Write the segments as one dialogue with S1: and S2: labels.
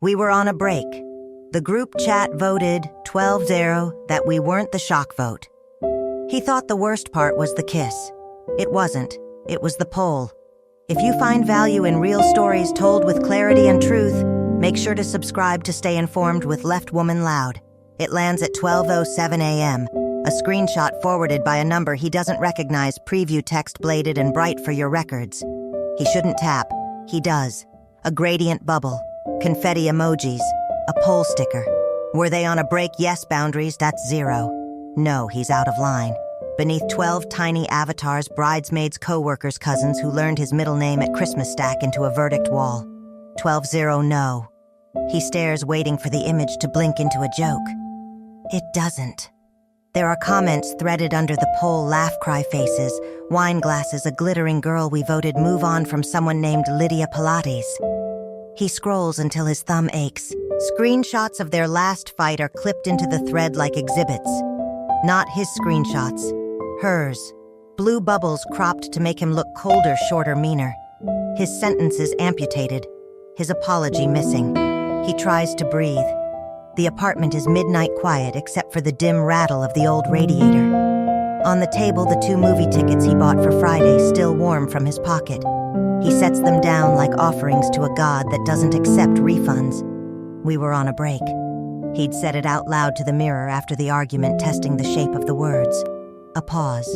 S1: We were on a break. The group chat voted 12-0 that we weren't the shock vote. He thought the worst part was the kiss. It wasn't. It was the poll. If you find value in real stories told with clarity and truth, make sure to subscribe to stay informed with Left Woman Loud. It lands at 12:07 a.m. A screenshot forwarded by a number he doesn't recognize, preview text bladed and bright for your records. He shouldn't tap. He does. A gradient bubble. Confetti emojis. A poll sticker. Were they on a break? Yes. Boundaries? That's 0. No, he's out of line. Beneath 12 tiny avatars, bridesmaids, co-workers, cousins who learned his middle name at Christmas stack into a verdict wall. 12-0 no. He stares, waiting for the image to blink into a joke. It doesn't. There are comments threaded under the poll, laugh cry faces, wine glasses, a glittering girl we voted, move on from someone named Lydia Pilates. He scrolls until his thumb aches. Screenshots of their last fight are clipped into the thread like exhibits. Not his screenshots. Hers. Blue bubbles cropped to make him look colder, shorter, meaner. His sentences amputated. His apology missing. He tries to breathe. The apartment is midnight quiet except for the dim rattle of the old radiator. On the table, the 2 movie tickets he bought for Friday, still warm from his pocket. He sets them down like offerings to a god that doesn't accept refunds. We were on a break. He'd said it out loud to the mirror after the argument, testing the shape of the words. A pause.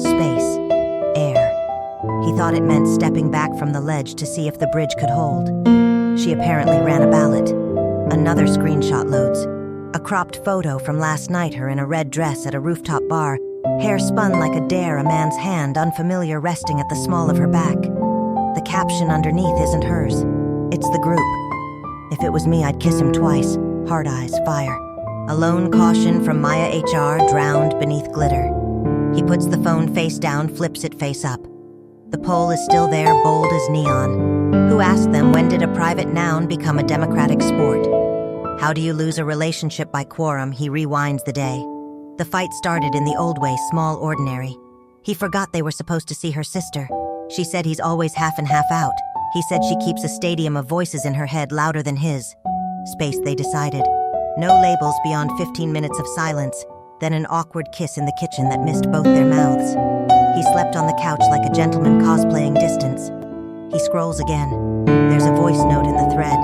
S1: Space. Air. He thought it meant stepping back from the ledge to see if the bridge could hold. She apparently ran a ballot. Another screenshot loads. A cropped photo from last night, her in a red dress at a rooftop bar, hair spun like a dare, a man's hand unfamiliar resting at the small of her back. The caption underneath isn't hers. It's the group. If it was me, I'd kiss him twice. Hard eyes, fire. A lone caution from Maya HR drowned beneath glitter. He puts the phone face down, flips it face up. The poll is still there, bold as neon. Who asked them, when did a private noun become a democratic sport? How do you lose a relationship by quorum? He rewinds the day. The fight started in the old way, small, ordinary. He forgot they were supposed to see her sister. She said he's always half in, half out. He said she keeps a stadium of voices in her head louder than his. Space, they decided. No labels beyond 15 minutes of silence, then an awkward kiss in the kitchen that missed both their mouths. He slept on the couch like a gentleman cosplaying distance. He scrolls again. There's a voice note in the thread.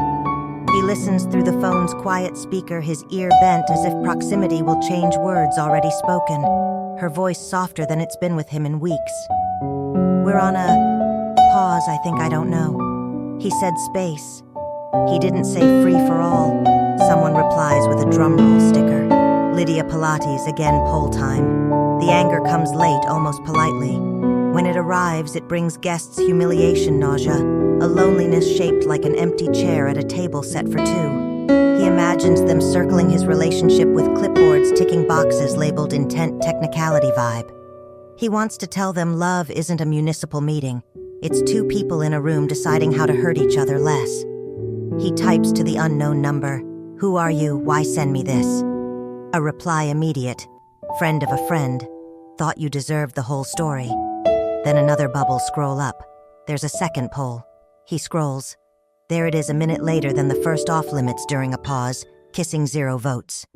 S1: He listens through the phone's quiet speaker, his ear bent as if proximity will change words already spoken. Her voice softer than it's been with him in weeks. We're on a pause, I think, I don't know. He said space. He didn't say free for all. Someone replies with a drumroll sticker. Lydia Pilates, again poll time. The anger comes late, almost politely. When it arrives, it brings guests humiliation, nausea, a loneliness shaped like an empty chair at a table set for 2. He imagines them circling his relationship with clipboards ticking boxes labeled intent, technicality, vibe. He wants to tell them love isn't a municipal meeting. It's 2 people in a room deciding how to hurt each other less. He types to the unknown number. Who are you? Why send me this? A reply immediate. Friend of a friend. Thought you deserved the whole story. Then another bubble scroll up. There's a second poll. He scrolls. There it is, a minute later than the first off limits during a pause. Kissing 0 votes.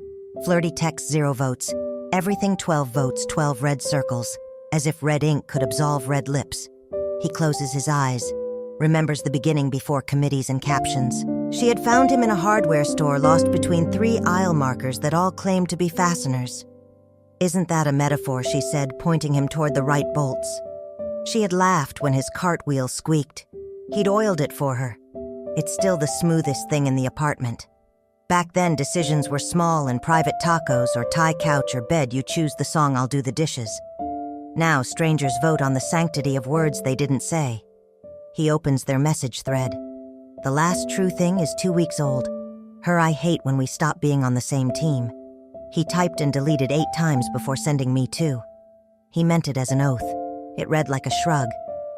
S1: Flirty text 0 votes. Everything 12 votes, 12 red circles. As if red ink could absolve red lips. He closes his eyes. Remembers the beginning before committees and captions. She had found him in a hardware store lost between 3 aisle markers that all claimed to be fasteners. Isn't that a metaphor, she said, pointing him toward the right bolts. She had laughed when his cartwheel squeaked. He'd oiled it for her. It's still the smoothest thing in the apartment. Back then, decisions were small and private, tacos or Thai couch or bed, you choose the song, I'll do the dishes. Now strangers vote on the sanctity of words they didn't say. He opens their message thread. The last true thing is 2 weeks old. Her, I hate when we stop being on the same team. He typed and deleted 8 times before sending me too. He meant it as an oath. It read like a shrug.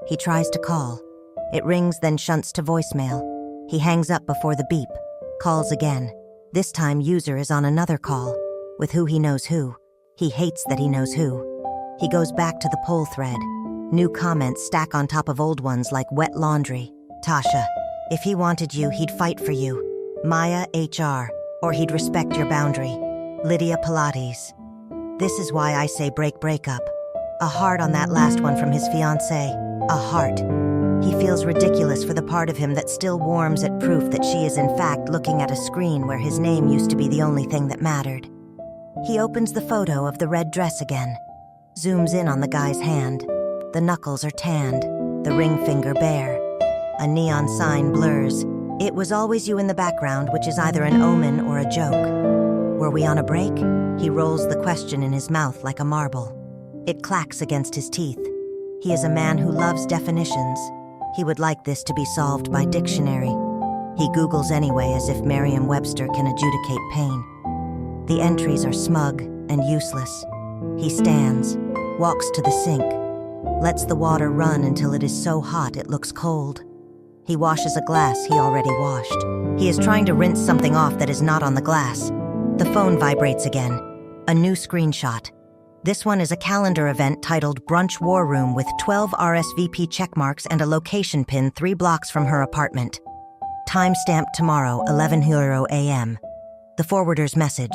S1: He tries to call. It rings, then shunts to voicemail. He hangs up before the beep. Calls again. This time user is on another call. With who he knows who. He hates that he knows who. He goes back to the poll thread. New comments stack on top of old ones like wet laundry. Tasha. If he wanted you, he'd fight for you. Maya HR, or he'd respect your boundary. Lydia Pilates. This is why I say break up. A heart on that last one from his fiancée. A heart. He feels ridiculous for the part of him that still warms at proof that she is in fact looking at a screen where his name used to be the only thing that mattered. He opens the photo of the red dress again. Zooms in on the guy's hand. The knuckles are tanned, the ring finger bare. A neon sign blurs. It was always you in the background, which is either an omen or a joke. Were we on a break? He rolls the question in his mouth like a marble. It clacks against his teeth. He is a man who loves definitions. He would like this to be solved by dictionary. He Googles anyway as if Merriam-Webster can adjudicate pain. The entries are smug and useless. He stands, walks to the sink, lets the water run until it is so hot it looks cold. He washes a glass he already washed. He is trying to rinse something off that is not on the glass. The phone vibrates again. A new screenshot. This one is a calendar event titled Brunch War Room with 12 RSVP checkmarks and a location pin 3 blocks from her apartment. Timestamp tomorrow, 11 a.m. The forwarder's message.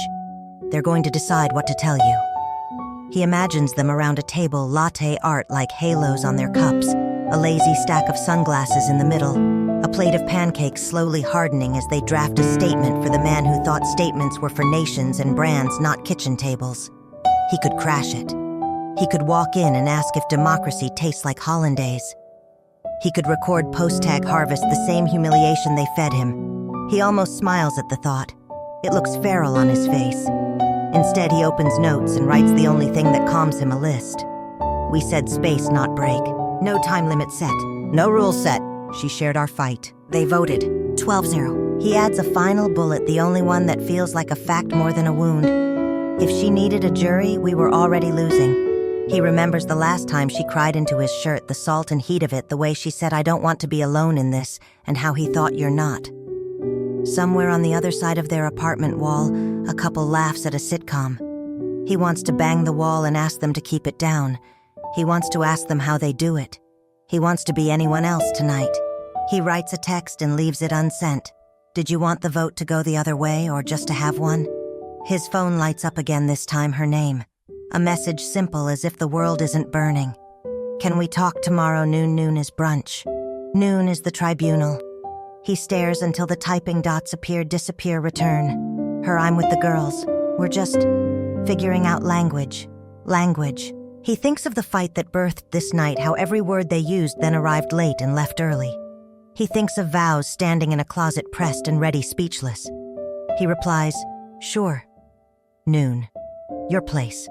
S1: They're going to decide what to tell you. He imagines them around a table, latte art like halos on their cups, a lazy stack of sunglasses in the middle, a plate of pancakes slowly hardening as they draft a statement for the man who thought statements were for nations and brands, not kitchen tables. He could crash it. He could walk in and ask if democracy tastes like hollandaise. He could record post-tag harvest the same humiliation they fed him. He almost smiles at the thought. It looks feral on his face. Instead, he opens notes and writes the only thing that calms him, a list. We said space, not break. No time limit set. No rules set. She shared our fight. They voted. 12-0. He adds a final bullet, the only one that feels like a fact more than a wound. If she needed a jury, we were already losing. He remembers the last time she cried into his shirt, the salt and heat of it, the way she said, "I don't want to be alone in this," and how he thought, "You're not." Somewhere on the other side of their apartment wall, a couple laughs at a sitcom. He wants to bang the wall and ask them to keep it down. He wants to ask them how they do it. He wants to be anyone else tonight. He writes a text and leaves it unsent. Did you want the vote to go the other way or just to have one? His phone lights up again, this time her name. A message simple as if the world isn't burning. Can we talk tomorrow? Noon is brunch. Noon is the tribunal. He stares until the typing dots appear, disappear, return. Her, I'm with the girls. We're just figuring out language. Language. He thinks of the fight that birthed this night, how every word they used then arrived late and left early. He thinks of vows standing in a closet, pressed and ready, speechless. He replies, sure. Noon. Your place.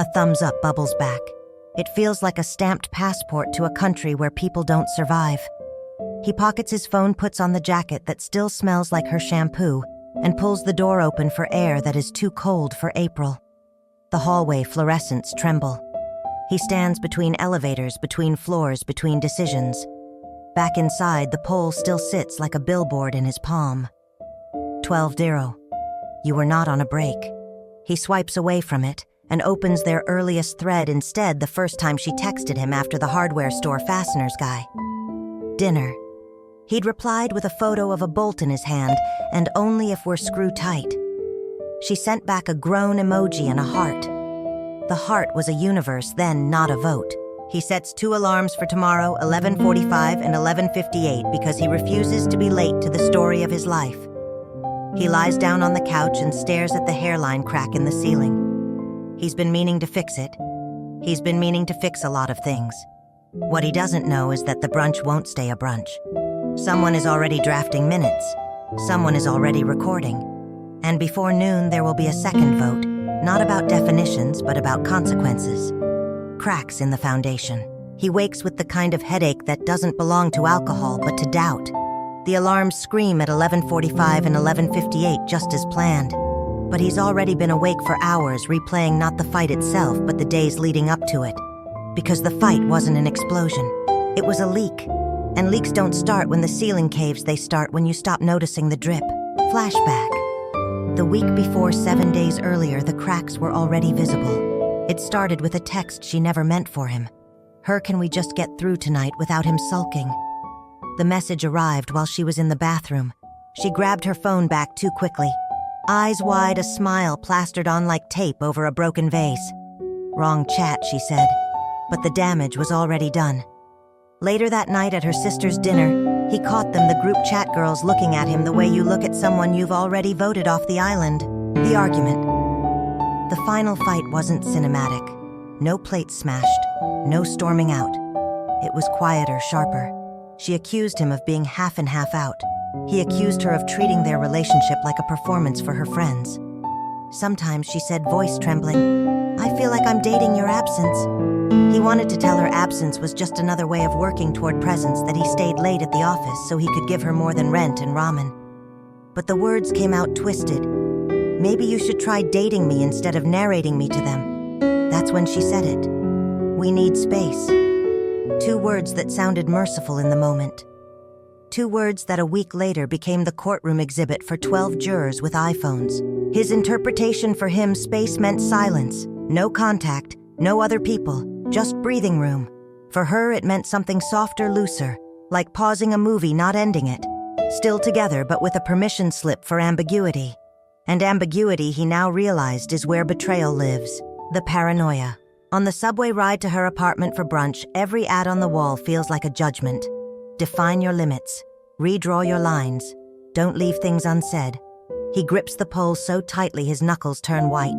S1: A thumbs up bubbles back. It feels like a stamped passport to a country where people don't survive. He pockets his phone, puts on the jacket that still smells like her shampoo, and pulls the door open for air that is too cold for April. The hallway fluorescents tremble. He stands between elevators, between floors, between decisions. Back inside, the pole still sits like a billboard in his palm. 12-0. You were not on a break. He swipes away from it and opens their earliest thread instead, the first time she texted him after the hardware store fasteners guy. Dinner. He'd replied with a photo of a bolt in his hand, and only if we're screw tight. She sent back a groan emoji and a heart. The heart was a universe then, not a vote. He sets 2 alarms for tomorrow, 11:45 and 11:58, because he refuses to be late to the story of his life. He lies down on the couch and stares at the hairline crack in the ceiling. He's been meaning to fix it. He's been meaning to fix a lot of things. What he doesn't know is that the brunch won't stay a brunch. Someone is already drafting minutes. Someone is already recording. And before noon, there will be a second vote, not about definitions, but about consequences. Cracks in the foundation. He wakes with the kind of headache that doesn't belong to alcohol, but to doubt. The alarms scream at 11:45 and 11:58, just as planned. But he's already been awake for hours, replaying not the fight itself, but the days leading up to it. Because the fight wasn't an explosion. It was a leak. And leaks don't start when the ceiling caves, they start when you stop noticing the drip. Flashback. The week before, 7 days earlier, the cracks were already visible. It started with a text she never meant for him. Her, can we just get through tonight without him sulking? The message arrived while she was in the bathroom. She grabbed her phone back too quickly. Eyes wide, a smile plastered on like tape over a broken vase. Wrong chat, she said, but the damage was already done. Later that night at her sister's dinner, he caught them, the group chat girls, looking at him the way you look at someone you've already voted off the island. The argument. The final fight wasn't cinematic. No plates smashed, no storming out. It was quieter, sharper. She accused him of being half in, half out. He accused her of treating their relationship like a performance for her friends. Sometimes, she said, voice trembling, I feel like I'm dating your absence. He wanted to tell her absence was just another way of working toward presence, that he stayed late at the office so he could give her more than rent and ramen. But the words came out twisted. Maybe you should try dating me instead of narrating me to them. That's when she said it. We need space. 2 words that sounded merciful in the moment. 2 words that a week later became the courtroom exhibit for 12 jurors with iPhones. His interpretation: for him, space meant silence, no contact, no other people, just breathing room. For her, it meant something softer, looser, like pausing a movie, not ending it. Still together, but with a permission slip for ambiguity. And ambiguity, he now realized, is where betrayal lives. The paranoia. On the subway ride to her apartment for brunch, every ad on the wall feels like a judgment. Define your limits. Redraw your lines. Don't leave things unsaid. He grips the pole so tightly his knuckles turn white.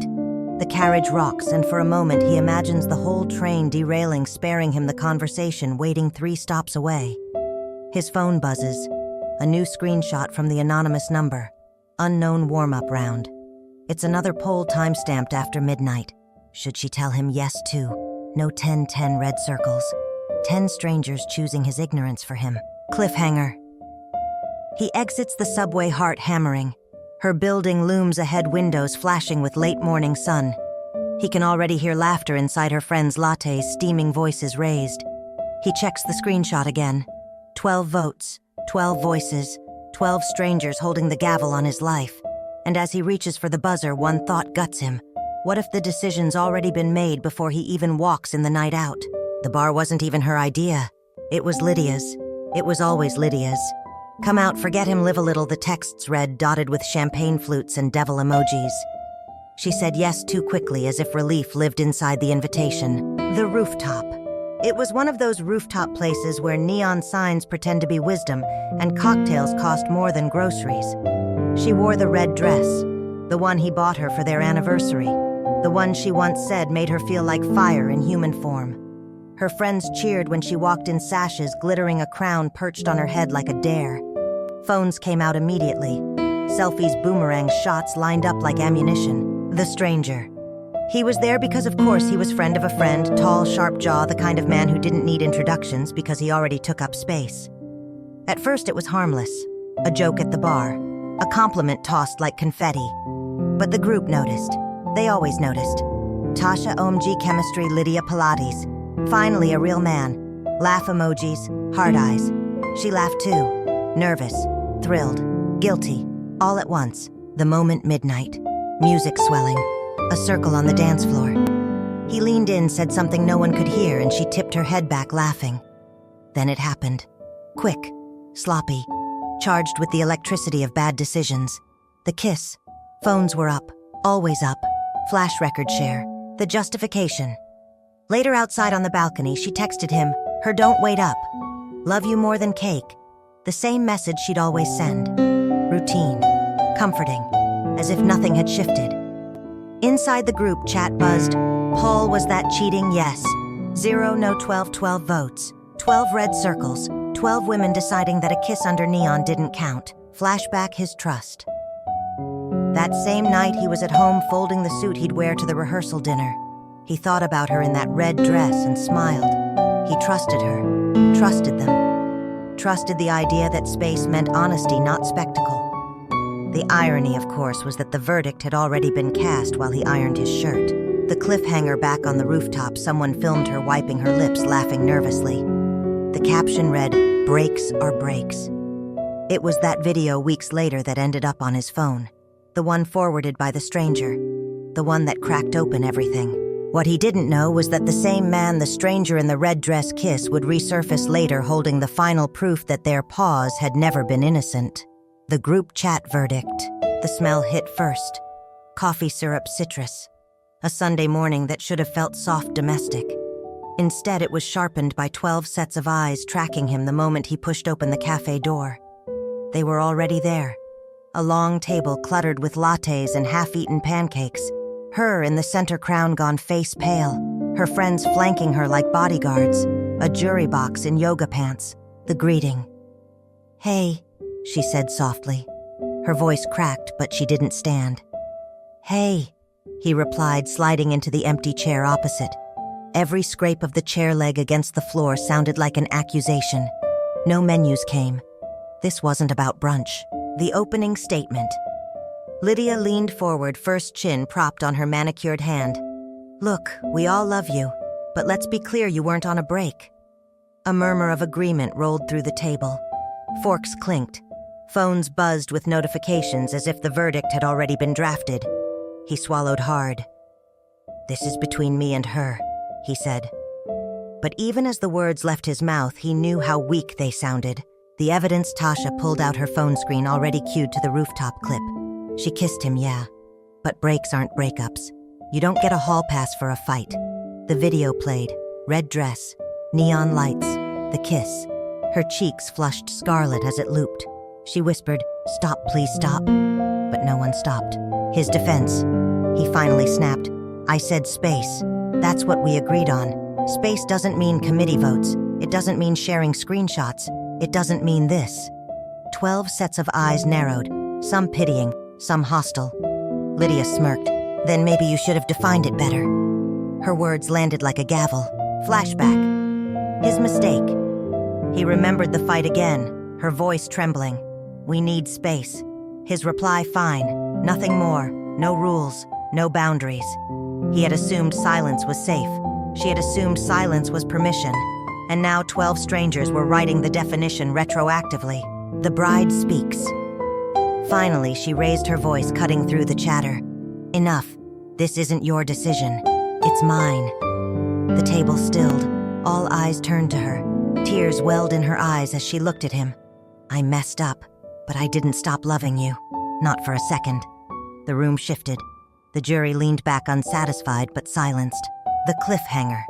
S1: The carriage rocks, and for a moment he imagines the whole train derailing, sparing him the conversation waiting 3 stops away. His phone buzzes. A new screenshot from the anonymous number. Unknown warm-up round. It's another poll time-stamped after midnight. Should she tell him yes too? No 10-10 red circles. 10 strangers choosing his ignorance for him. Cliffhanger. He exits the subway, heart hammering. Her building looms ahead, windows flashing with late morning sun. He can already hear laughter inside her friends' lattes, steaming voices raised. He checks the screenshot again. 12 votes, 12 voices, 12 strangers holding the gavel on his life. And as he reaches for the buzzer, one thought guts him. What if the decision's already been made before he even walks in the night out? The bar wasn't even her idea. It was Lydia's. It was always Lydia's. Come out, forget him, live a little, the texts read, dotted with champagne flutes and devil emojis. She said yes too quickly, as if relief lived inside the invitation. The rooftop. It was one of those rooftop places where neon signs pretend to be wisdom and cocktails cost more than groceries. She wore the red dress, the one he bought her for their anniversary, the one she once said made her feel like fire in human form. Her friends cheered when she walked in, sashes glittering, a crown perched on her head like a dare. Phones came out immediately. Selfies, boomerang shots lined up like ammunition. The stranger. He was there because, of course, he was friend of a friend, tall, sharp jaw, the kind of man who didn't need introductions because he already took up space. At first it was harmless. A joke at the bar. A compliment tossed like confetti. But the group noticed. They always noticed. Tasha, OMG chemistry, Lydia Pilates. Finally, a real man. Laugh emojis, hard eyes. She laughed too. Nervous, thrilled, guilty, all at once. The moment, midnight. Music swelling. A circle on the dance floor. He leaned in, said something no one could hear, and she tipped her head back, laughing. Then it happened. Quick, sloppy, charged with the electricity of bad decisions. The kiss. Phones were up, always up. Flash record share. The justification. Later, outside on the balcony, she texted him, her "don't wait up. Love you more than cake." The same message she'd always send. Routine. Comforting. As if nothing had shifted. Inside the group, chat buzzed. Paul, was that cheating? Yes. 0, no, 12 votes. 12 red circles. 12 women deciding that a kiss under neon didn't count. Flashback, his trust. That same night, he was at home folding the suit he'd wear to the rehearsal dinner. He thought about her in that red dress and smiled. He trusted her. Trusted them. Trusted the idea that space meant honesty, not spectacle. The irony, of course, was that the verdict had already been cast while he ironed his shirt. The cliffhanger back on the rooftop, someone filmed her wiping her lips, laughing nervously. The caption read, "Breaks are breaks." It was that video weeks later that ended up on his phone. The one forwarded by the stranger. The one that cracked open everything. What he didn't know was that the same man the stranger in the red dress kiss would resurface later, holding the final proof that their pause had never been innocent. The group chat verdict. The smell hit first. Coffee syrup citrus. A Sunday morning that should have felt soft domestic. Instead, it was sharpened by 12 sets of eyes tracking him the moment he pushed open the cafe door. They were already there. A long table cluttered with lattes and half-eaten pancakes. Her in the center crown gone face pale. Her friends flanking her like bodyguards. A jury box in yoga pants. The greeting. "Hey," she said softly. Her voice cracked, but she didn't stand. "Hey," he replied, sliding into the empty chair opposite. Every scrape of the chair leg against the floor sounded like an accusation. No menus came. This wasn't about brunch. The opening statement. Lydia leaned forward, first chin propped on her manicured hand. "Look, we all love you, but let's be clear you weren't on a break." A murmur of agreement rolled through the table. Forks clinked. Phones buzzed with notifications as if the verdict had already been drafted. He swallowed hard. "This is between me and her," he said. But even as the words left his mouth, he knew how weak they sounded. The evidence. Tasha pulled out her phone screen already cued to the rooftop clip. She kissed him, yeah. But breaks aren't breakups. You don't get a hall pass for a fight. The video played. Red dress. Neon lights. The kiss. Her cheeks flushed scarlet as it looped. She whispered, "Stop, please stop." But no one stopped. His defense. He finally snapped. "I said space. That's what we agreed on. Space doesn't mean committee votes. It doesn't mean sharing screenshots. It doesn't mean this." 12 sets of eyes narrowed, some pitying, some hostile. Lydia smirked. "Then maybe you should have defined it better." Her words landed like a gavel. Flashback. His mistake. He remembered the fight again, her voice trembling. "We need space." His reply, "Fine. Nothing more. No rules. No boundaries." He had assumed silence was safe. She had assumed silence was permission. And now 12 strangers were writing the definition retroactively. The bride speaks. Finally, she raised her voice, cutting through the chatter. "Enough. This isn't your decision. It's mine." The table stilled. All eyes turned to her. Tears welled in her eyes as she looked at him. "I messed up, but I didn't stop loving you. Not for a second." The room shifted. The jury leaned back unsatisfied but silenced. The cliffhanger.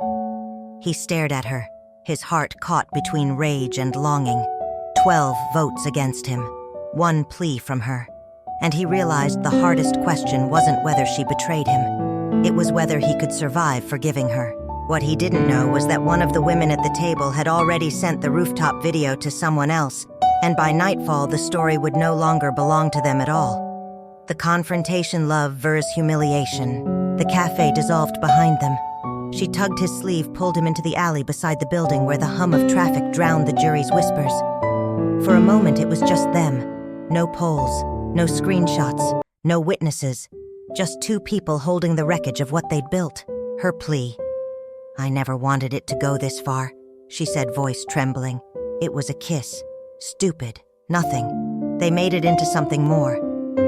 S1: He stared at her, his heart caught between rage and longing. 12 votes against him. One plea from her. And he realized the hardest question wasn't whether she betrayed him. It was whether he could survive forgiving her. What he didn't know was that one of the women at the table had already sent the rooftop video to someone else, and by nightfall the story would no longer belong to them at all. The confrontation love versus humiliation. The cafe dissolved behind them. She tugged his sleeve, pulled him into the alley beside the building where the hum of traffic drowned the jury's whispers. For a moment it was just them. No polls, no screenshots, no witnesses. Just two people holding the wreckage of what they'd built. Her plea. "I never wanted it to go this far," she said, voice trembling. "It was a kiss. Stupid. Nothing. They made it into something more."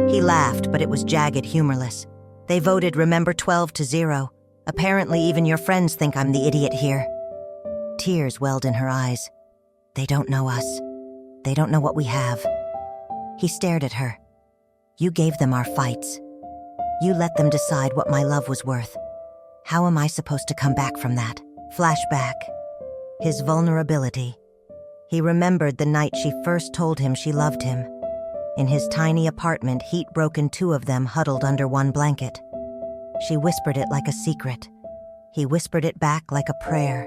S1: He laughed, but it was jagged, humorless. "They voted, remember, 12-0. Apparently even your friends think I'm the idiot here." Tears welled in her eyes. "They don't know us. They don't know what we have." He stared at her. "You gave them our fights. You let them decide what my love was worth. How am I supposed to come back from that?" Flashback. His vulnerability. He remembered the night she first told him she loved him. In his tiny apartment, heat-broken two of them huddled under one blanket. She whispered it like a secret. He whispered it back like a prayer.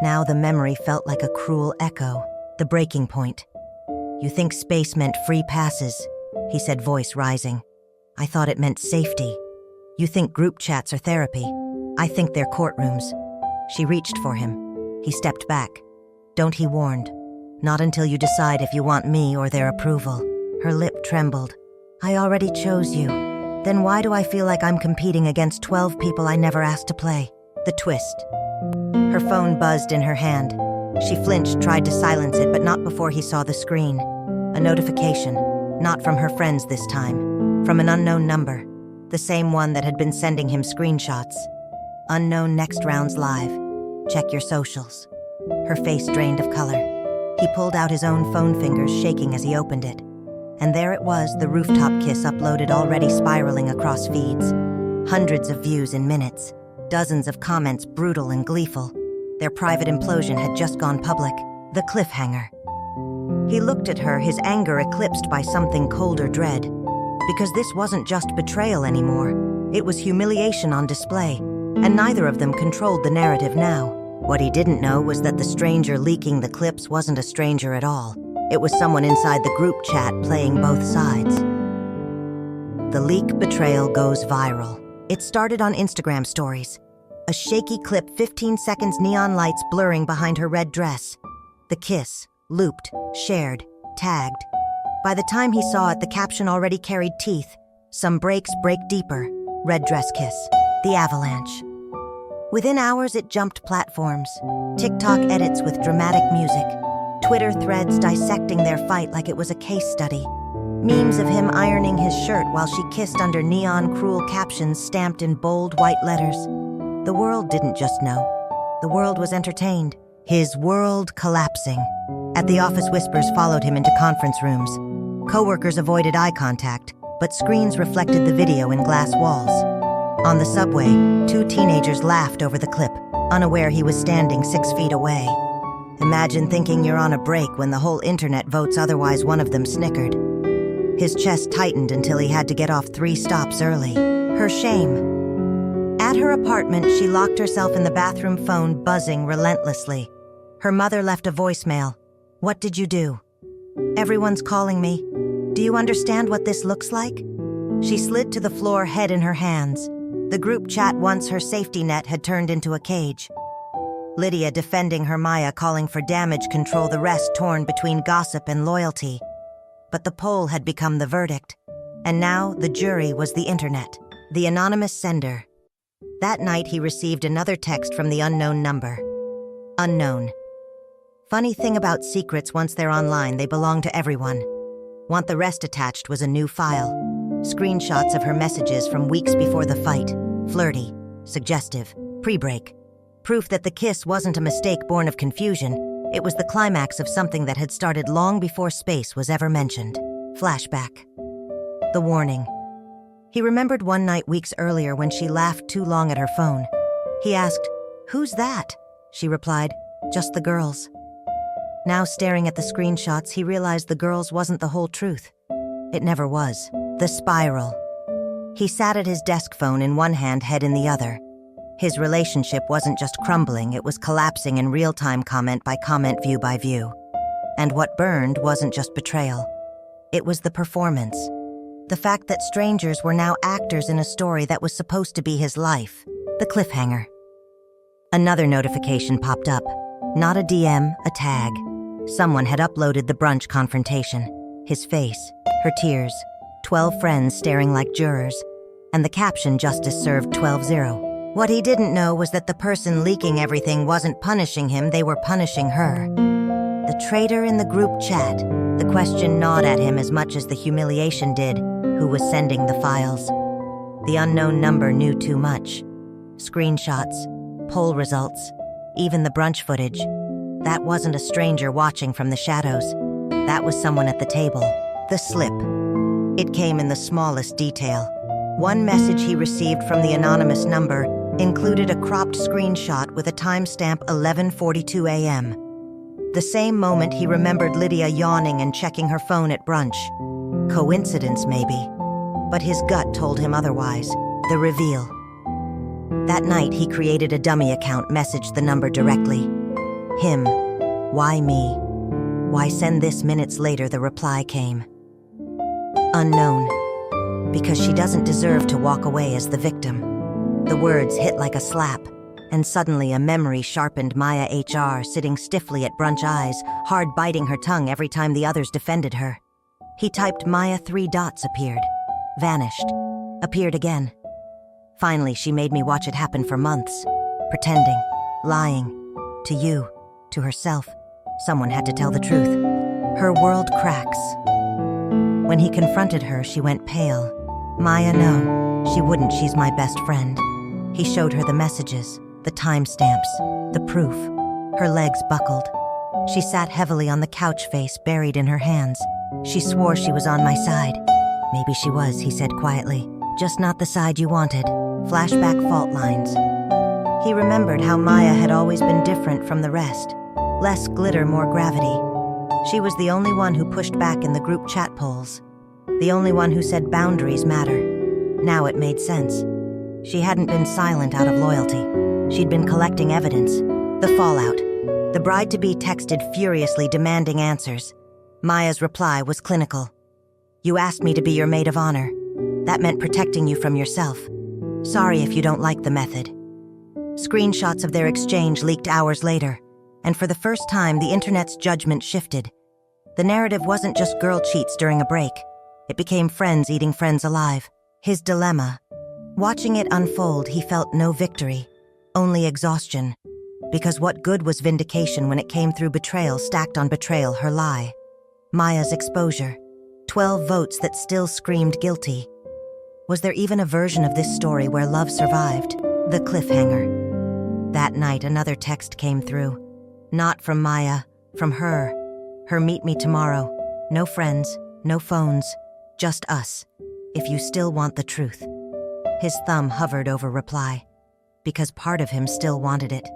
S1: Now the memory felt like a cruel echo, the breaking point. "You think space meant free passes," he said, voice rising. "I thought it meant safety. You think group chats are therapy. I think they're courtrooms." She reached for him. He stepped back. "Don't," he warned. "Not until you decide if you want me or their approval." Her lip trembled. "I already chose you. Then why do I feel like I'm competing against 12 people I never asked to play?" The twist. Her phone buzzed in her hand. She flinched, tried to silence it, but not before he saw the screen. A notification. Not from her friends this time. From an unknown number. The same one that had been sending him screenshots. "Unknown next rounds live. Check your socials." Her face drained of color. He pulled out his own phone, fingers shaking as he opened it. And there it was, the rooftop kiss uploaded, already spiraling across feeds. Hundreds of views in minutes, dozens of comments brutal and gleeful. Their private implosion had just gone public. The cliffhanger. He looked at her, his anger eclipsed by something colder dread. Because this wasn't just betrayal anymore. It was humiliation on display, and neither of them controlled the narrative now. What he didn't know was that the stranger leaking the clips wasn't a stranger at all. It was someone inside the group chat playing both sides. The leak betrayal goes viral. It started on Instagram stories. A shaky clip, 15 seconds, neon lights blurring behind her red dress. The kiss, looped, shared, tagged. By the time he saw it, the caption already carried teeth. Some breaks break deeper. Red dress kiss. The avalanche. Within hours, it jumped platforms. TikTok edits with dramatic music. Twitter threads dissecting their fight like it was a case study. Memes of him ironing his shirt while she kissed under neon cruel captions stamped in bold white letters. The world didn't just know. The world was entertained. His world collapsing. At the office, whispers followed him into conference rooms. Coworkers avoided eye contact, but screens reflected the video in glass walls. On the subway, 2 teenagers laughed over the clip, unaware he was standing 6 feet away. Imagine thinking you're on a break when the whole internet votes otherwise. One of them snickered. His chest tightened until he had to get off 3 stops early. Her shame. At her apartment, she locked herself in the bathroom, phone buzzing relentlessly. Her mother left a voicemail. "What did you do? Everyone's calling me. Do you understand what this looks like?" She slid to the floor, head in her hands. The group chat, once her safety net, had turned into a cage. Lydia defending her, Maya calling for damage control, the rest torn between gossip and loyalty. But the poll had become the verdict. And now the jury was the internet, the anonymous sender. That night he received another text from the unknown number. Unknown. Funny thing about secrets, once they're online, they belong to everyone. Want the rest attached was a new file. Screenshots of her messages from weeks before the fight. Flirty, suggestive, pre-break. Proof that the kiss wasn't a mistake born of confusion. It was the climax of something that had started long before space was ever mentioned. Flashback. The warning. He remembered one night weeks earlier when she laughed too long at her phone. He asked, "Who's that?" She replied, "Just the girls." Now staring at the screenshots, he realized the girls wasn't the whole truth. It never was. The spiral. He sat at his desk, phone in one hand, head in the other. His relationship wasn't just crumbling, it was collapsing in real time, comment by comment, view by view. And what burned wasn't just betrayal. It was the performance. The fact that strangers were now actors in a story that was supposed to be his life. The cliffhanger. Another notification popped up. Not a DM, a tag. Someone had uploaded the brunch confrontation. His face, her tears, 12 friends staring like jurors, and the caption, "Justice served 12-0. What he didn't know was that the person leaking everything wasn't punishing him, they were punishing her. The traitor in the group chat. The question gnawed at him as much as the humiliation did. Who was sending the files? The unknown number knew too much. Screenshots, poll results, even the brunch footage. That wasn't a stranger watching from the shadows. That was someone at the table. The slip. It came in the smallest detail. One message he received from the anonymous number included a cropped screenshot with a timestamp 11:42 a.m. The same moment he remembered Lydia yawning and checking her phone at brunch. Coincidence, maybe. But his gut told him otherwise. The reveal. That night, he created a dummy account, messaged the number directly. Him. Why me? Why send this? Minutes later, the reply came. Unknown. Because she doesn't deserve to walk away as the victim. The words hit like a slap, and suddenly a memory sharpened. Maya HR sitting stiffly at brunch, eyes hard, biting her tongue every time the others defended her. He typed Maya, 3 dots appeared. Vanished. Appeared again. Finally, she made me watch it happen for months. Pretending. Lying. To you. To herself. Someone had to tell the truth. Her world cracks. When he confronted her, she went pale. Maya, no. She wouldn't. She's my best friend. He showed her the messages, the timestamps, the proof. Her legs buckled. She sat heavily on the couch, face buried in her hands. She swore she was on my side. Maybe she was, he said quietly. Just not the side you wanted. Flashback fault lines. He remembered how Maya had always been different from the rest. Less glitter, more gravity. She was the only one who pushed back in the group chat polls. The only one who said boundaries matter. Now it made sense. She hadn't been silent out of loyalty. She'd been collecting evidence. The fallout. The bride-to-be texted furiously demanding answers. Maya's reply was clinical. You asked me to be your maid of honor. That meant protecting you from yourself. Sorry if you don't like the method. Screenshots of their exchange leaked hours later, and for the first time the internet's judgment shifted. The narrative wasn't just girl cheats during a break. It became friends eating friends alive. His dilemma. Watching it unfold, he felt no victory, only exhaustion. Because what good was vindication when it came through betrayal stacked on betrayal, her lie? Maya's exposure. 12 votes that still screamed guilty. Was there even a version of this story where love survived? The cliffhanger. That night, another text came through. Not from Maya, from her. Her meet me tomorrow. No friends, no phones, just us. If you still want the truth. His thumb hovered over reply. Because part of him still wanted it.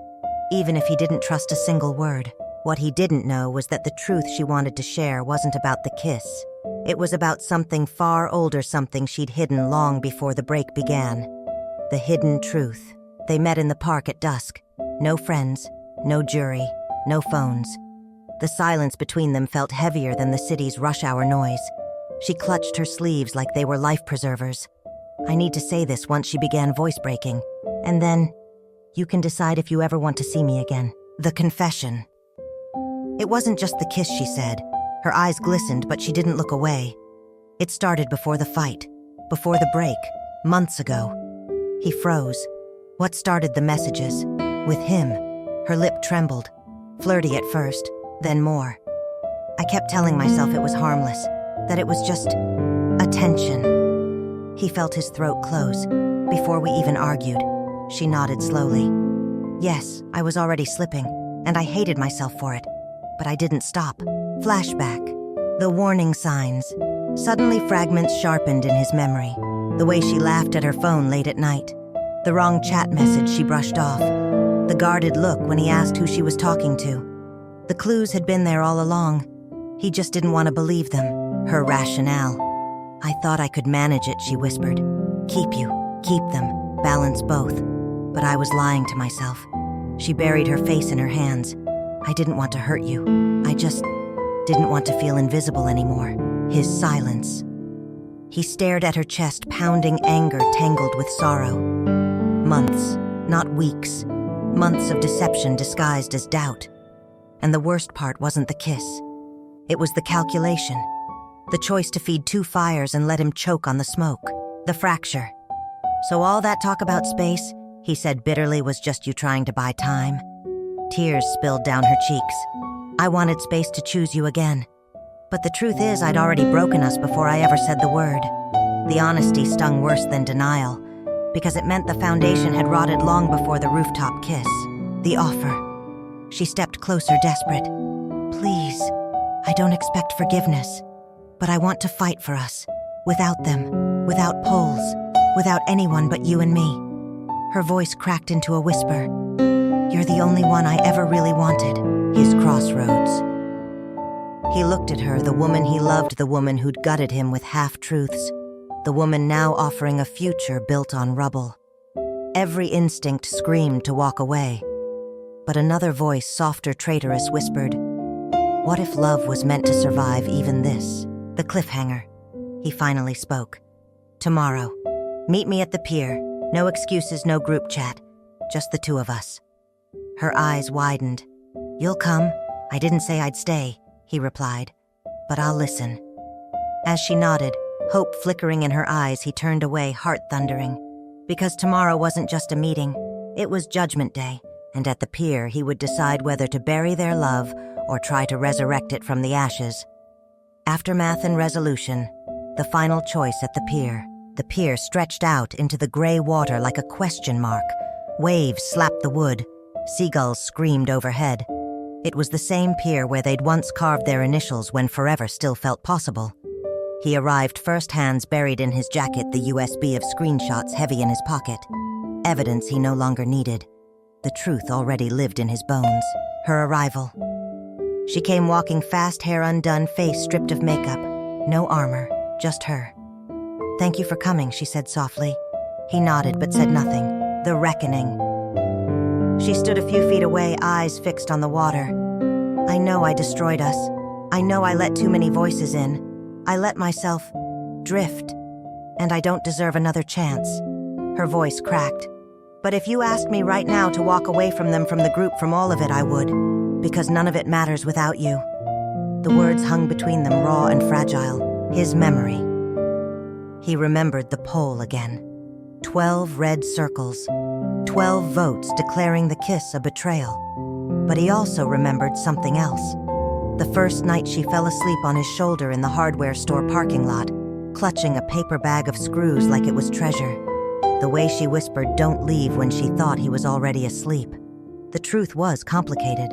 S1: Even if he didn't trust a single word. What he didn't know was that the truth she wanted to share wasn't about the kiss. It was about something far older, something she'd hidden long before the break began. The hidden truth. They met in the park at dusk. No friends, no jury, no phones. The silence between them felt heavier than the city's rush hour noise. She clutched her sleeves like they were life preservers. I need to say this once she began voice breaking. And then, you can decide if you ever want to see me again. The confession. It wasn't just the kiss, she said. Her eyes glistened, but she didn't look away. It started before the fight, before the break, months ago. He froze. What started the messages? With him. Her lip trembled. Flirty at first, then more. I kept telling myself it was harmless, that it was just attention. He felt his throat close. Before we even argued, she nodded slowly. Yes, I was already slipping, and I hated myself for it. But I didn't stop. Flashback. The warning signs. Suddenly fragments sharpened in his memory. The way she laughed at her phone late at night. The wrong chat message she brushed off. The guarded look when he asked who she was talking to. The clues had been there all along. He just didn't want to believe them. Her rationale. I thought I could manage it, she whispered. Keep them, balance both. But I was lying to myself. She buried her face in her hands. I didn't want to hurt you. I just didn't want to feel invisible anymore. His silence. He stared at her chest, pounding anger tangled with sorrow. Months, not weeks. Months of deception disguised as doubt. And the worst part wasn't the kiss. It was the calculation. The choice to feed two fires and let him choke on the smoke. The fracture. So all that talk about space, he said bitterly, was just you trying to buy time. Tears spilled down her cheeks. I wanted space to choose you again. But the truth is, I'd already broken us before I ever said the word. The honesty stung worse than denial, because it meant the foundation had rotted long before the rooftop kiss. The offer. She stepped closer, desperate. Please, I don't expect forgiveness, but I want to fight for us. Without them, without polls, without anyone but you and me. Her voice cracked into a whisper. You're the only one I ever really wanted. His crossroads. He looked at her, the woman he loved, the woman who'd gutted him with half-truths, the woman now offering a future built on rubble. Every instinct screamed to walk away. But another voice, softer, traitorous, whispered, what if love was meant to survive even this? The cliffhanger. He finally spoke. Tomorrow. Meet me at the pier. No excuses, no group chat. Just the two of us. Her eyes widened. You'll come? I didn't say I'd stay, he replied. But I'll listen. As she nodded, hope flickering in her eyes, he turned away, heart thundering. Because tomorrow wasn't just a meeting. It was Judgment Day, and at the pier he would decide whether to bury their love or try to resurrect it from the ashes. Aftermath and resolution. The final choice at the pier. The pier stretched out into the gray water like a question mark. Waves slapped the wood. Seagulls screamed overhead. It was the same pier where they'd once carved their initials when forever still felt possible. He arrived first, hands buried in his jacket, the USB of screenshots heavy in his pocket. Evidence he no longer needed. The truth already lived in his bones. Her arrival. She came walking fast, hair undone, face stripped of makeup. No armor, just her. "Thank you for coming," she said softly. He nodded but said nothing. The reckoning. She stood a few feet away, eyes fixed on the water. "I know I destroyed us. I know I let too many voices in. I let myself drift. And I don't deserve another chance." Her voice cracked. "But if you asked me right now to walk away from them, from the group, from all of it, I would. Because none of it matters without you." The words hung between them, raw and fragile. His memory. He remembered the poll again. 12 red circles. 12 votes declaring the kiss a betrayal. But he also remembered something else. The first night she fell asleep on his shoulder in the hardware store parking lot, clutching a paper bag of screws like it was treasure. The way she whispered, "Don't leave," when she thought he was already asleep. The truth was complicated.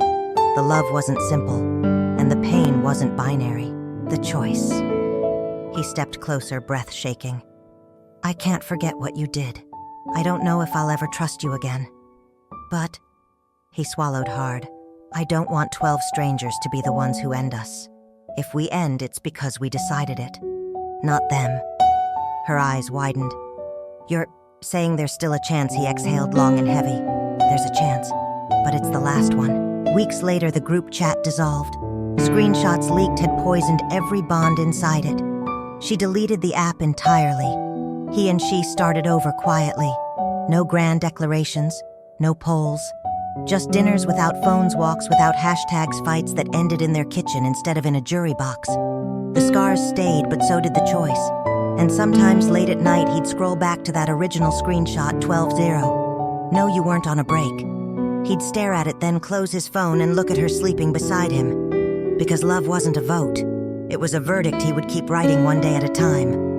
S1: The love wasn't simple, and the pain wasn't binary. The choice. He stepped closer, breath shaking. "I can't forget what you did. I don't know if I'll ever trust you again. But," he swallowed hard, "I don't want 12 strangers to be the ones who end us. If we end, it's because we decided it. Not them." Her eyes widened. "You're saying there's still a chance?" He exhaled long and heavy. "There's a chance, but it's the last one." Weeks later, the group chat dissolved. Screenshots leaked had poisoned every bond inside it. She deleted the app entirely. He and she started over quietly. No grand declarations, no polls. Just dinners without phones, walks without hashtags, fights that ended in their kitchen instead of in a jury box. The scars stayed, but so did the choice. And sometimes late at night, he'd scroll back to that original screenshot, 12-0. No, you weren't on a break. He'd stare at it, then close his phone and look at her sleeping beside him. Because love wasn't a vote. It was a verdict he would keep writing one day at a time.